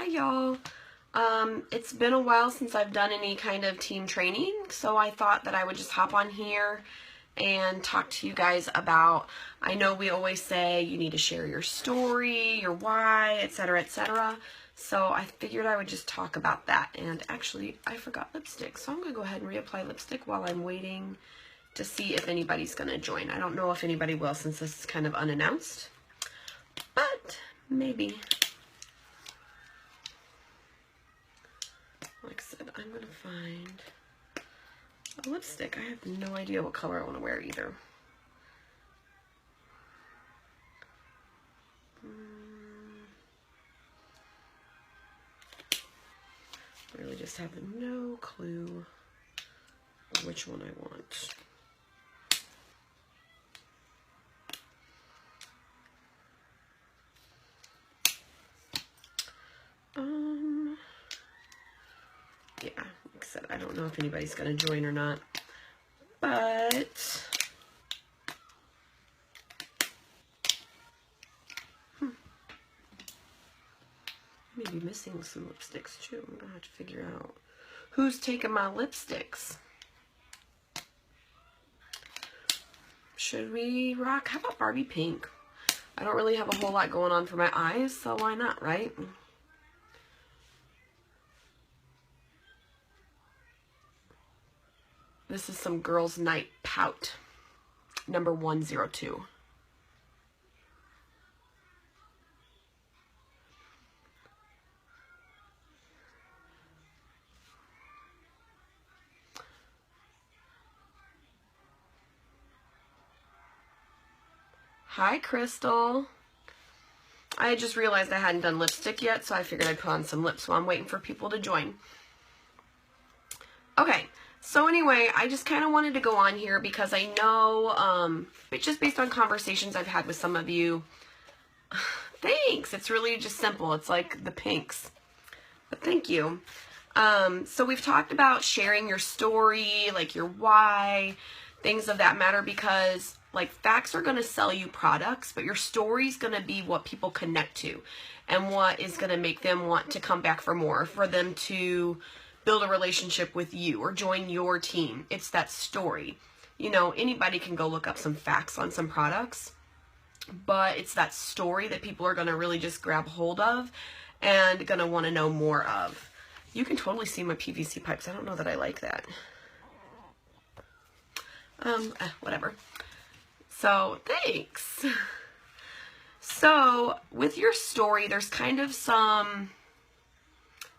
Hi y'all. It's been a while since I've done any kind of team training, so I thought that I would just hop on here and talk to you guys about, I know we always say you need to share your story, your why, etc., etc. So I figured I would just talk about that. And actually, I forgot lipstick, so I'm going to go ahead and reapply lipstick while I'm waiting to see if anybody's going to join. I don't know if anybody will since this is kind of unannounced, but maybe. Like I said, I'm going to find a lipstick. I have no idea what color I want to wear either. I really just have no clue which one I want. Yeah, like I said, I don't know if anybody's going to join or not, but I may be missing some lipsticks too. I'm going to have to figure out who's taking my lipsticks. Should we rock? How about Barbie Pink? I don't really have a whole lot going on for my eyes, so why not, right? This is some Girls Night Pout, number 102. Hi, Crystal. I just realized I hadn't done lipstick yet, so I figured I'd put on some lips while I'm waiting for people to join. Okay. So anyway, I just kind of wanted to go on here because I know, just based on conversations I've had with some of you, thanks, it's really just simple. It's like the pinks, but thank you. So we've talked about sharing your story, like your why, things of that matter, because like facts are going to sell you products, but your story is going to be what people connect to and what is going to make them want to come back for more, for them to build a relationship with you or join your team. It's that story. You know, anybody can go look up some facts on some products, but it's that story that people are going to really just grab hold of and going to want to know more of. You can totally see my PVC pipes. I don't know that I like that. Whatever. So, thanks. So, with your story, there's kind of some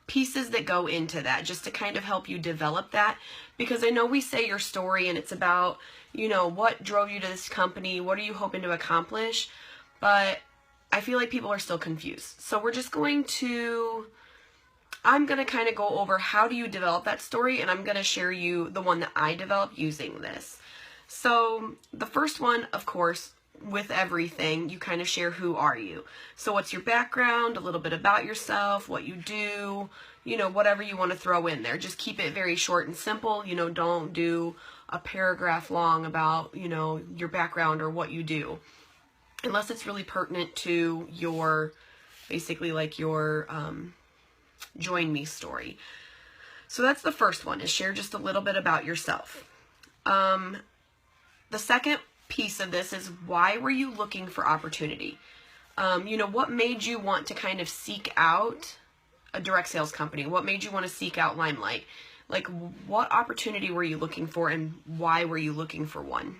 pieces that go into that just to kind of help you develop that, because I know we say your story and it's about, you know, what drove you to this company, what are you hoping to accomplish, but I feel like people are still confused. So we're just going to, I'm going to kind of go over how do you develop that story, and I'm going to share you the one that I developed using this. So the first one, of course, with everything, you kind of share who are you. So what's your background, a little bit about yourself, what you do, you know, whatever you want to throw in there. Just keep it very short and simple. You know, don't do a paragraph long about, you know, your background or what you do, unless it's really pertinent to your, basically like your join me story. So that's the first one, is share just a little bit about yourself. The second piece of this is, why were you looking for opportunity? You know, what made you want to kind of seek out a direct sales company? What made you want to seek out Limelight? Like, what opportunity were you looking for, and why were you looking for one?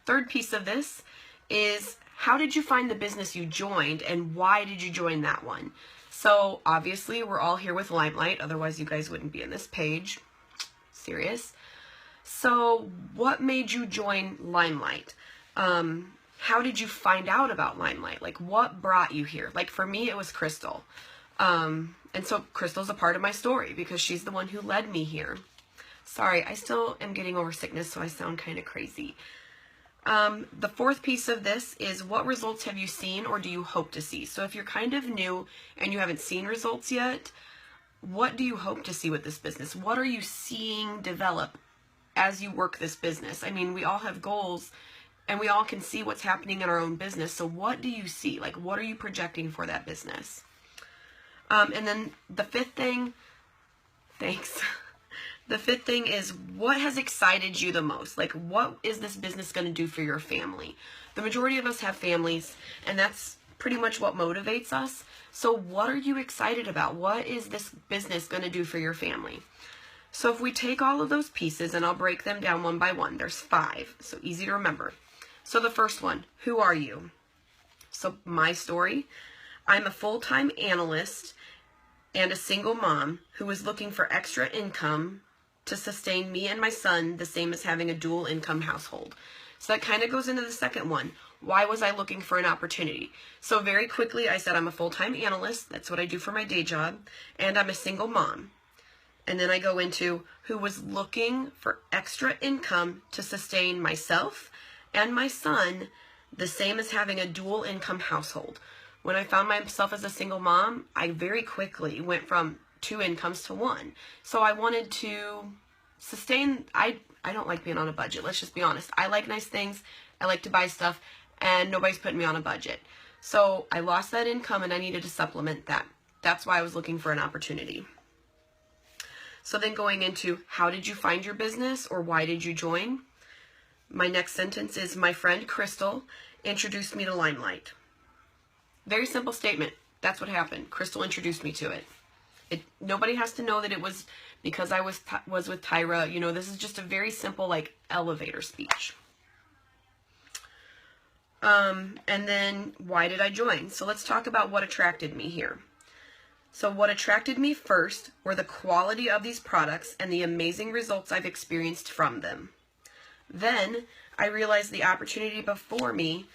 Third piece of this is, how did you find the business you joined, and why did you join that one? So obviously we're all here with Limelight, otherwise you guys wouldn't be in this page. Serious. So what made you join Limelight? How did you find out about Limelight? Like, what brought you here? Like, for me, it was Crystal. And so Crystal's a part of my story because she's the one who led me here. Sorry, I still am getting over sickness, so I sound kind of crazy. The fourth piece of this is, what results have you seen or do you hope to see? So if you're kind of new and you haven't seen results yet, what do you hope to see with this business? What are you seeing develop as you work this business? I mean, we all have goals and we all can see what's happening in our own business. So what do you see? Like, what are you projecting for that business? And then the fifth thing, thanks. The fifth thing is, what has excited you the most? Like, what is this business going to do for your family? The majority of us have families, and that's pretty much what motivates us. So what are you excited about? What is this business going to do for your family? So if we take all of those pieces, and I'll break them down one by one. There's 5, so easy to remember. So the first one, who are you? So my story, I'm a full-time analyst and a single mom who is looking for extra income to sustain me and my son, the same as having a dual income household. So that kind of goes into the second one. Why was I looking for an opportunity? So very quickly I said I'm a full-time analyst. That's what I do for my day job. And I'm a single mom. And then I go into who was looking for extra income to sustain myself and my son, the same as having a dual income household. When I found myself as a single mom, I very quickly went from 2 incomes to 1. So I wanted to sustain, I don't like being on a budget, let's just be honest. I like nice things, I like to buy stuff, and nobody's putting me on a budget. So I lost that income and I needed to supplement that. That's why I was looking for an opportunity. So then going into, how did you find your business, or why did you join? My next sentence is, my friend Crystal introduced me to Limelight. Very simple statement. That's what happened. Crystal introduced me to it. Nobody has to know that it was because I was with Tyra. You know, this is just a very simple, like, elevator speech. And then, why did I join? So let's talk about what attracted me here. So what attracted me first were the quality of these products and the amazing results I've experienced from them. Then, I realized the opportunity before me.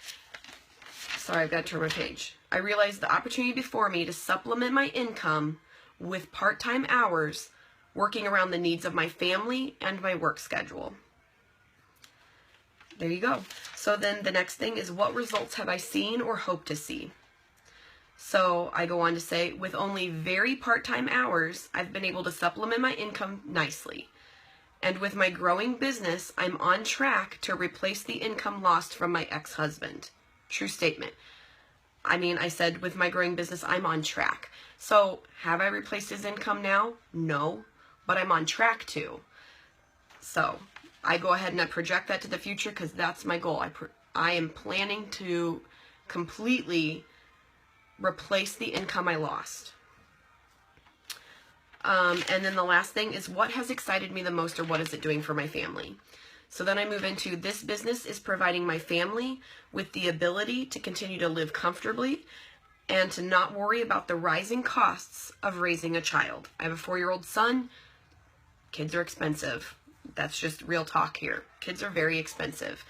Sorry, I've got to turn my page. I realized the opportunity before me to supplement my income with part-time hours, working around the needs of my family and my work schedule. There you go. So then the next thing is, what results have I seen or hope to see? So I go on to say, with only very part-time hours, I've been able to supplement my income nicely. And with my growing business, I'm on track to replace the income lost from my ex-husband. True statement. I mean, I said with my growing business, I'm on track. So have I replaced his income now? No, but I'm on track to. So I go ahead and I project that to the future because that's my goal. I am planning to completely replace the income I lost. And then the last thing is, what has excited me the most, or what is it doing for my family? So then I move into, this business is providing my family with the ability to continue to live comfortably and to not worry about the rising costs of raising a child. I have a 4-year-old son. Kids are expensive. That's just real talk here. Kids are very expensive.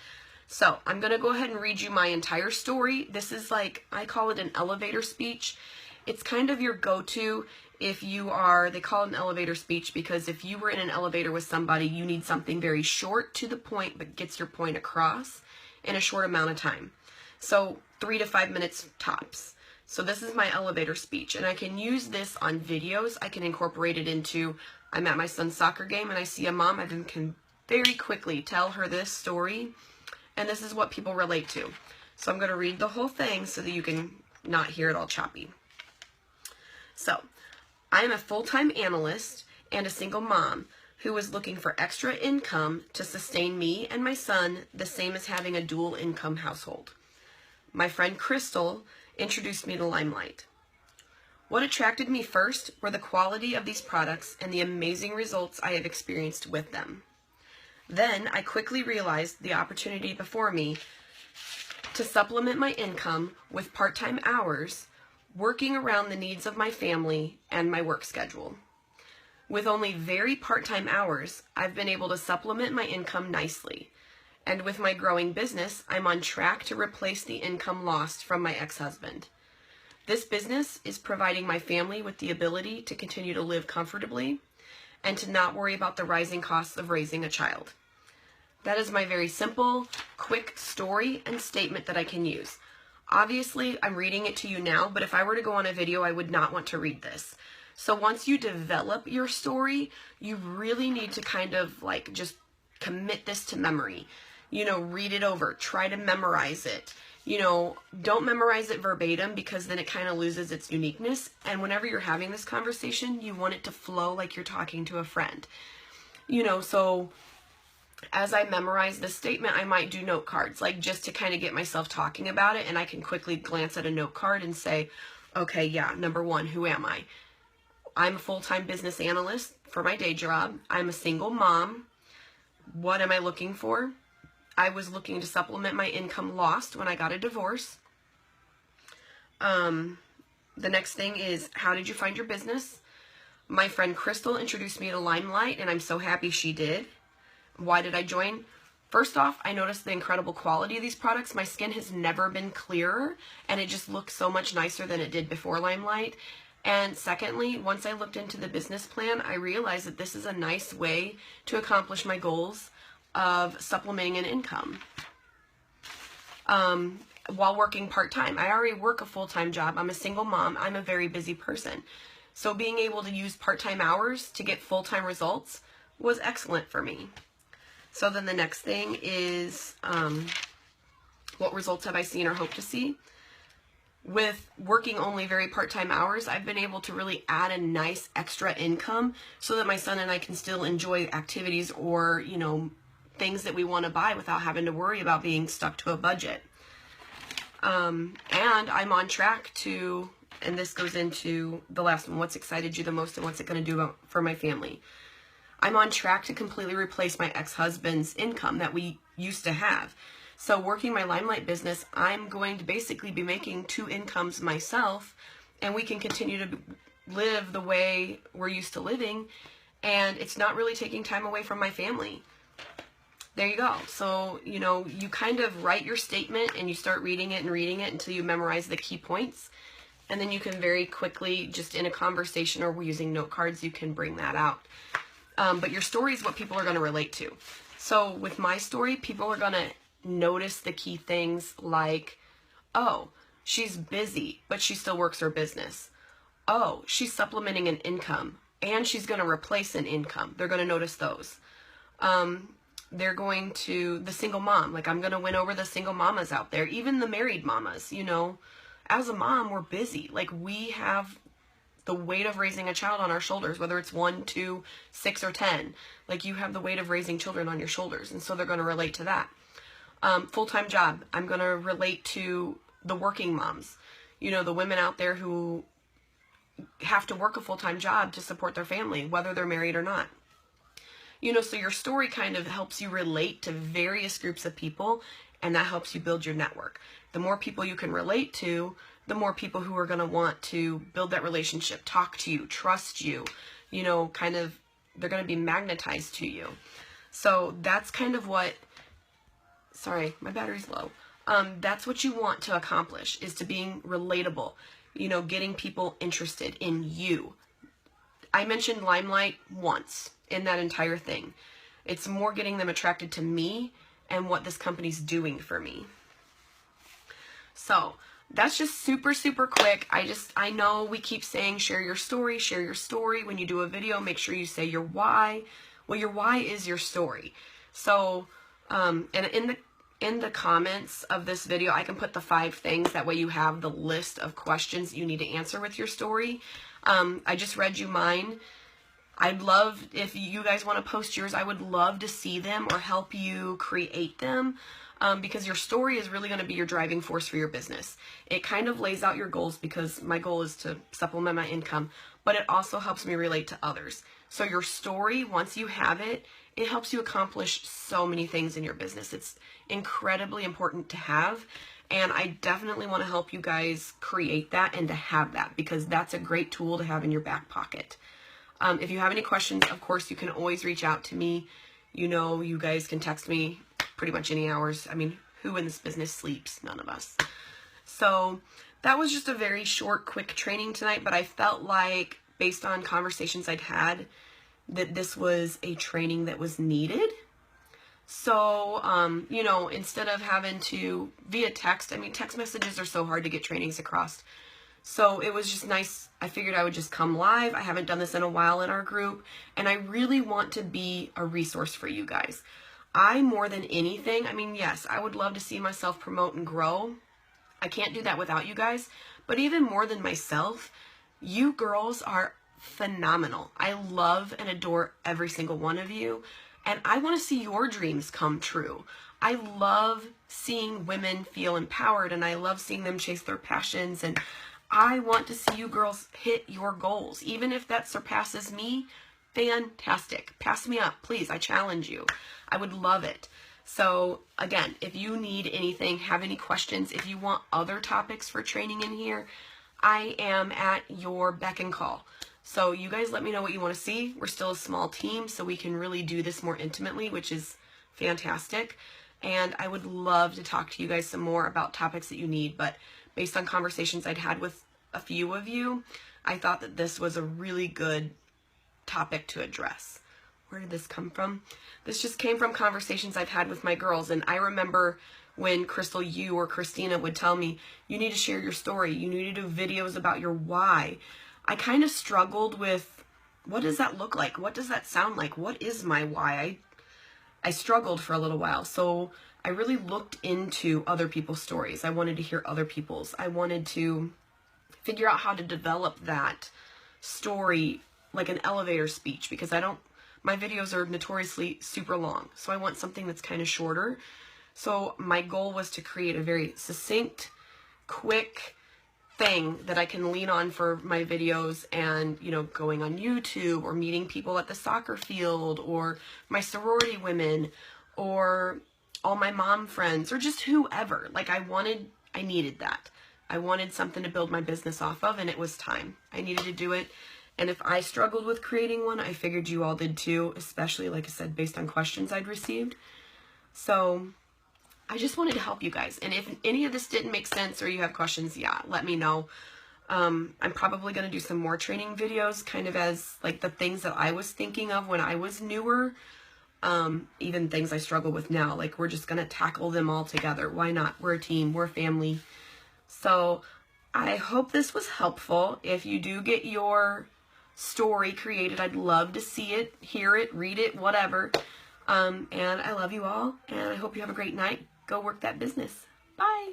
So I'm going to go ahead and read you my entire story. This is like, I call it an elevator speech. It's kind of your go-to if you are, they call it an elevator speech because if you were in an elevator with somebody, you need something very short to the point but gets your point across in a short amount of time. So 3 to 5 minutes tops. So this is my elevator speech, and I can use this on videos. I can incorporate it into, I'm at my son's soccer game and I see a mom, I can very quickly tell her this story, and this is what people relate to. So I'm going to read the whole thing so that you can not hear it all choppy. So, I am a full-time analyst and a single mom who is looking for extra income to sustain me and my son, the same as having a dual income household. My friend Crystal introduced me to Limelight. What attracted me first were the quality of these products and the amazing results I have experienced with them. Then I quickly realized the opportunity before me to supplement my income with part-time hours, working around the needs of my family and my work schedule. With only very part-time hours, I've been able to supplement my income nicely. And with my growing business, I'm on track to replace the income lost from my ex-husband. This business is providing my family with the ability to continue to live comfortably and to not worry about the rising costs of raising a child. That is my very simple, quick story and statement that I can use. Obviously, I'm reading it to you now, but if I were to go on a video, I would not want to read this. So once you develop your story, you really need to kind of like just commit this to memory. You know, read it over, try to memorize it. You know, don't memorize it verbatim because then it kind of loses its uniqueness. And whenever you're having this conversation, you want it to flow like you're talking to a friend. You know, so as I memorize this statement, I might do note cards, like just to kind of get myself talking about it. And I can quickly glance at a note card and say, okay, yeah, number one, who am I? I'm a full-time business analyst for my day job. I'm a single mom. What am I looking for? I was looking to supplement my income lost when I got a divorce. The next thing is, how did you find your business? My friend Crystal introduced me to Limelight, and I'm so happy she did. Why did I join? First off, I noticed the incredible quality of these products. My skin has never been clearer, and it just looks so much nicer than it did before Limelight. And secondly, once I looked into the business plan, I realized that this is a nice way to accomplish my goals of supplementing an income while working part-time. I already work a full-time job. I'm a single mom. I'm a very busy person. So being able to use part-time hours to get full-time results was excellent for me. So then the next thing is, what results have I seen or hope to see? With working only very part-time hours, I've been able to really add a nice extra income so that my son and I can still enjoy activities or, you know, things that we want to buy without having to worry about being stuck to a budget. And I'm on track to, and this goes into the last one, what's excited you the most and what's it going to do for my family? I'm on track to completely replace my ex-husband's income that we used to have. So working my Limelight business, I'm going to basically be making 2 incomes myself, and we can continue to live the way we're used to living, and it's not really taking time away from my family. There you go. So, you know, you kind of write your statement and you start reading it until you memorize the key points. And then you can very quickly, just in a conversation or using note cards, you can bring that out. But your story is what people are going to relate to. So with my story, people are going to notice the key things like, oh, she's busy, but she still works her business. Oh, she's supplementing an income and she's going to replace an income. They're going to notice those. They're going to, the single mom, like I'm going to win over the single mamas out there, even the married mamas. You know, as a mom, we're busy. Like we have the weight of raising a child on our shoulders, whether it's 1, 2, 6, or 10. Like you have the weight of raising children on your shoulders. And so they're going to relate to that. Full-time job, I'm going to relate to the working moms. You know, the women out there who have to work a full-time job to support their family, whether they're married or not. You know, so your story kind of helps you relate to various groups of people, and that helps you build your network. The more people you can relate to, the more people who are going to want to build that relationship, talk to you, trust you, you know, kind of, they're going to be magnetized to you. So that's kind of what, sorry, my battery's low. That's what you want to accomplish, is to being relatable, you know, getting people interested in you. I mentioned Limelight once in that entire thing. It's more getting them attracted to me and what this company's doing for me. So that's just super, super quick. I know we keep saying share your story, share your story. When you do a video, make sure you say your why. Well, your why is your story. So, and in the comments of this video, I can put the 5 things. That way you have the list of questions you need to answer with your story. I just read you mine. I'd love, if you guys want to post yours, I would love to see them or help you create them, because your story is really going to be your driving force for your business. It kind of lays out your goals, because my goal is to supplement my income, but it also helps me relate to others. So your story, once you have it, it helps you accomplish so many things in your business. It's incredibly important to have. And I definitely want to help you guys create that and to have that, because that's a great tool to have in your back pocket. If you have any questions, of course, you can always reach out to me. You know, you guys can text me pretty much any hours. I mean, who in this business sleeps? None of us. So that was just a very short, quick training tonight, but I felt like, based on conversations I'd had, that this was a training that was needed. So, you know, instead of having to, via text, I mean, text messages are so hard to get trainings across. So it was just nice. I figured I would just come live. I haven't done this in a while in our group, and I really want to be a resource for you guys. I, more than anything, I mean, yes, I would love to see myself promote and grow, I can't do that without you guys. But even more than myself, you girls are phenomenal. I love and adore every single one of you. And I want to see your dreams come true. I love seeing women feel empowered, and I love seeing them chase their passions. And I want to see you girls hit your goals. Even if that surpasses me, fantastic. Pass me up, please. I challenge you. I would love it. So again, if you need anything, have any questions, if you want other topics for training in here, I am at your beck and call. So you guys let me know what you want to see. We're still a small team, so we can really do this more intimately, which is fantastic. And I would love to talk to you guys some more about topics that you need, but based on conversations I'd had with a few of you, I thought that this was a really good topic to address. Where did this come from? This just came from conversations I've had with my girls. And I remember when Crystal, you or Christina would tell me, you need to share your story. You need to do videos about your why. I kind of struggled with, what does that look like? What does that sound like? What is my why? I struggled for a little while. So I really looked into other people's stories. I wanted to hear other people's. I wanted to figure out how to develop that story like an elevator speech, because my videos are notoriously super long. So I want something that's kind of shorter. So my goal was to create a very succinct, quick thing that I can lean on for my videos, and, you know, going on YouTube or meeting people at the soccer field or my sorority women or all my mom friends or just whoever. Like I needed that. I wanted something to build my business off of, and it was time. I needed to do it. And if I struggled with creating one, I figured you all did too, especially, like I said, based on questions I'd received. So I just wanted to help you guys. And if any of this didn't make sense or you have questions, yeah, let me know. I'm probably going to do some more training videos, kind of as like the things that I was thinking of when I was newer, even things I struggle with now. Like, we're just going to tackle them all together. Why not? We're a team. We're a family. So I hope this was helpful. If you do get your story created, I'd love to see it, hear it, read it, whatever. And I love you all, and I hope you have a great night. Go work that business. Bye.